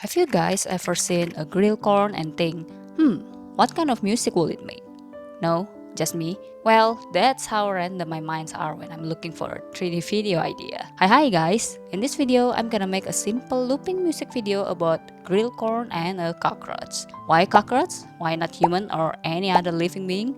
Have you guys ever seen a grilled corn and think, what kind of music will it make? No, just me? Well, that's how random my minds are when I'm looking for a 3D video idea. Hi guys! In this video, I'm gonna make a simple looping music video about grilled corn and a cockroach. Why cockroach? Why not human or any other living being?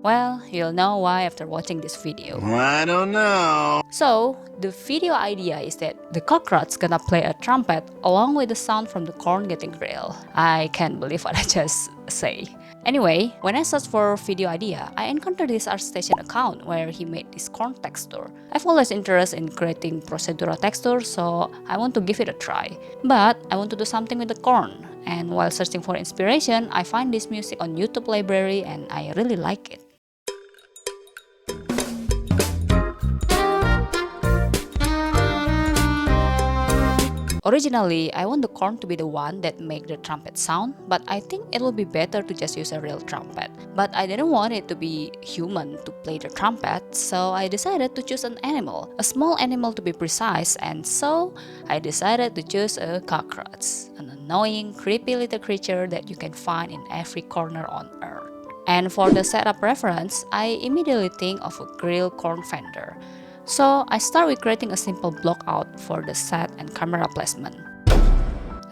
Well, you'll know why after watching this video. I don't know. So, the video idea is that the cockroach gonna play a trumpet along with the sound from the corn getting grilled. I can't believe what I just say. Anyway, when I searched for video idea, I encountered this ArtStation account where he made this corn texture. I've always interested in creating procedural texture, so I want to give it a try. But I want to do something with the corn. And while searching for inspiration, I find this music on YouTube library and I really like it. Originally, I want the corn to be the one that make the trumpet sound, but I think it will be better to just use a real trumpet. But I didn't want it to be human to play the trumpet, so I decided to choose an animal, a small animal to be precise, and so I decided to choose a cockroach, an annoying, creepy little creature that you can find in every corner on earth. And for the setup reference, I immediately think of a grilled corn fender. So I start with creating a simple block out for the set and camera placement.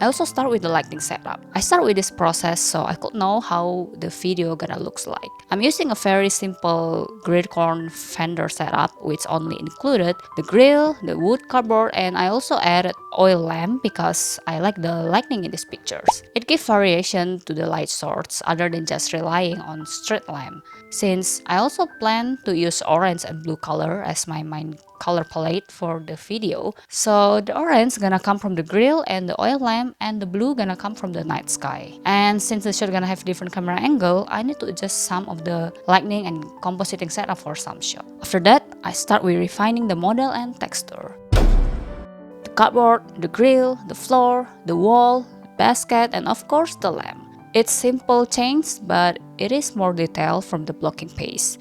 I also start with the lighting setup. I start with this process so I could know how the video gonna looks like. I'm using a very simple grilled corn fender setup which only included the grill, the wood cardboard, and I also added oil lamp because I like the lighting in these pictures. It gives variation to the light source other than just relying on street lamp. Since I also plan to use orange and blue color as my main color palette for the video, so the orange gonna come from the grill and the oil lamp, and the blue gonna come from the night sky. And since the shot gonna have different camera angle, I need to adjust some of the lighting and compositing setup for some shot. After that, I start with refining the model and texture. The cardboard, the grill, the floor, the wall, the basket, and of course the lamp. It's simple change, but it is more detailed from the blocking pace.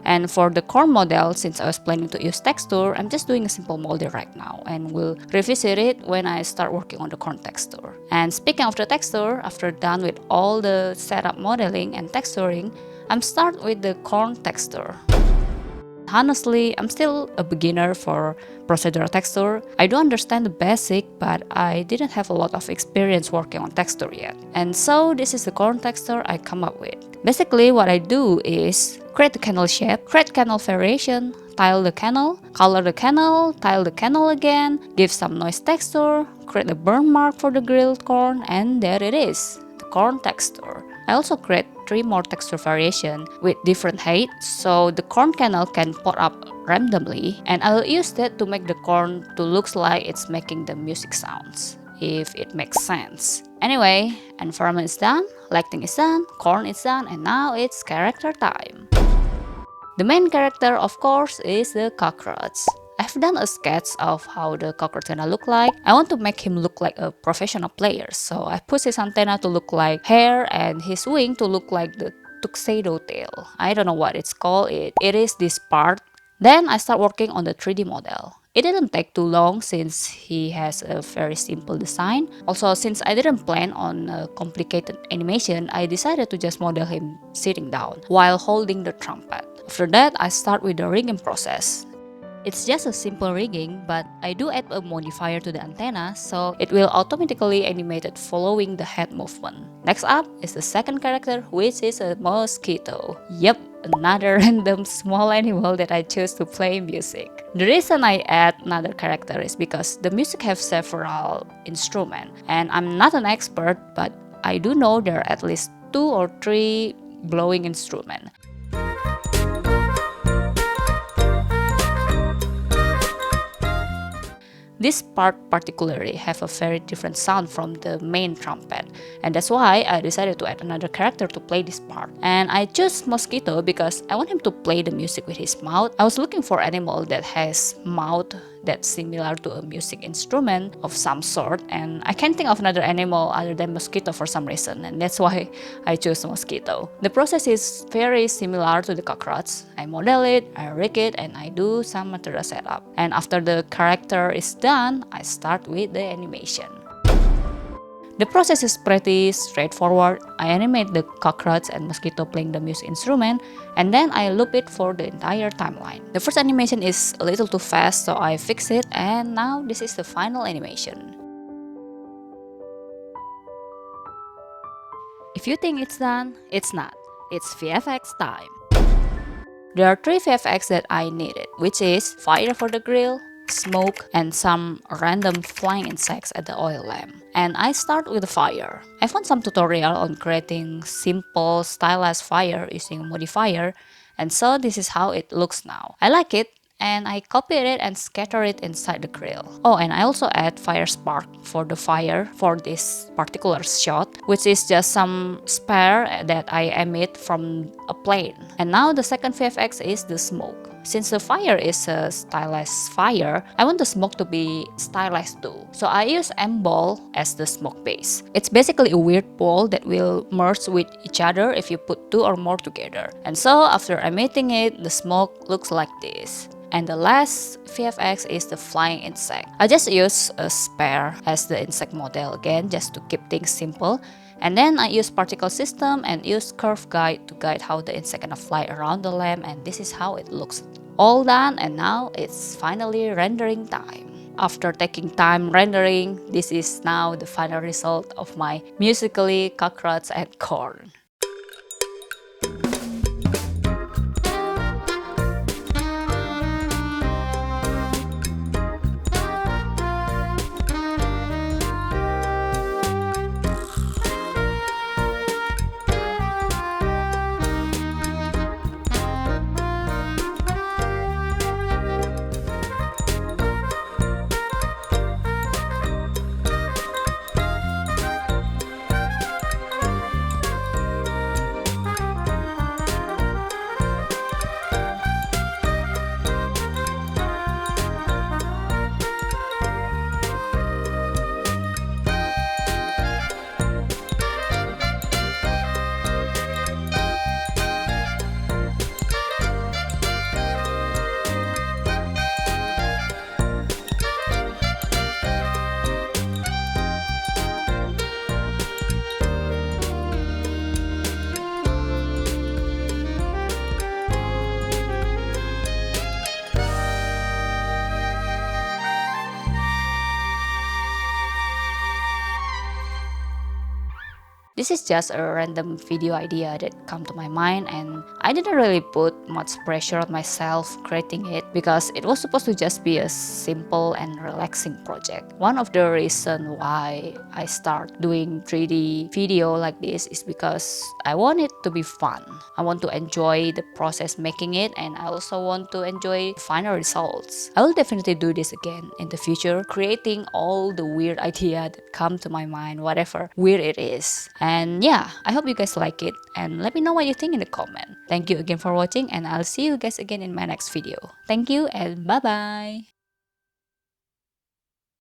And for the core model, since I was planning to use texture, I'm just doing a simple molding right now and will revisit it when I start working on the corn texture. And speaking of the texture, after done with all the setup modeling and texturing, I'm start with the corn texture. Honestly, I'm still a beginner for procedural texture. I do understand the basic, but I didn't have a lot of experience working on texture yet. And so this is the corn texture I come up with. Basically, what I do is create the candle shape, create candle variation, tile the candle, color the candle, tile the candle again, give some noise texture, create a burn mark for the grilled corn, and there it is, the corn texture. I also create 3 more texture variation with different height, so the corn candle can pop up randomly, and I'll use that to make the corn to looks like it's making the music sounds, if it makes sense. Anyway, environment is done, lighting is done, corn is done, and now it's character time. The main character, of course, is the cockroach. I've done a sketch of how the cockroach gonna look like. I want to make him look like a professional player, so I put his antenna to look like hair and his wing to look like the tuxedo tail. I don't know what it's called. It is this part. Then I start working on the 3D model. It didn't take too long since he has a very simple design. Also, since I didn't plan on a complicated animation, I decided to just model him sitting down while holding the trumpet. After that, I start with the rigging process. It's just a simple rigging, but I do add a modifier to the antenna so it will automatically animate it following the head movement. Next up is the second character, which is a mosquito. Yep, another random small animal that I chose to play music. The reason I add another character is because the music have several instruments, and I'm not an expert, but I do know there are at least 2 or 3 blowing instruments. This part particularly have a very different sound from the main trumpet, and that's why I decided to add another character to play this part. And I chose Mosquito because I want him to play the music with his mouth. I was looking for animal that has mouth that's similar to a music instrument of some sort, and I can't think of another animal other than mosquito for some reason, and that's why I chose mosquito. The process is very similar to the cockroach. I model it, I rig it, and I do some material setup. And after the character is done, I start with the animation. The process is pretty straightforward. I animate the cockroach and mosquito playing the music instrument, and then I loop it for the entire timeline. The first animation is a little too fast, so I fix it, and now this is the final animation. If you think it's done, it's not. It's VFX time. There are 3 VFX that I needed, which is fire for the grill, smoke, and some random flying insects at the oil lamp. And I start with the fire. I found some tutorial on creating simple stylized fire using a modifier, and so this is how it looks now. I like it, and I copied it and scatter it inside the grill. Oh, and I also add fire spark for the fire for this particular shot, which is just some spare that I emit from a plane. And now the second VFX is the smoke. Since the fire is a stylized fire, I want the smoke to be stylized too. So I use M-ball as the smoke base. It's basically a weird ball that will merge with each other if you put 2 or more together. And so after emitting it, the smoke looks like this. And the last VFX is the flying insect. I just use a spare as the insect model again, just to keep things simple. And then I use particle system and use curve guide to guide how the insect gonna fly around the lamp, and this is how it looks. All done, and now it's finally rendering time. After taking time rendering, this is now the final result of my musically cockroach and corn. This is just a random video idea that come to my mind, and I didn't really put much pressure on myself creating it because it was supposed to just be a simple and relaxing project. One of the reasons why I start doing 3D video like this is because I want it to be fun. I want to enjoy the process making it, and I also want to enjoy the final results. I will definitely do this again in the future, creating all the weird idea that come to my mind, whatever weird it is. And yeah, I hope you guys like it, and let me know what you think in the comment. Thank you again for watching, and I'll see you guys again in my next video. Thank you, and bye bye.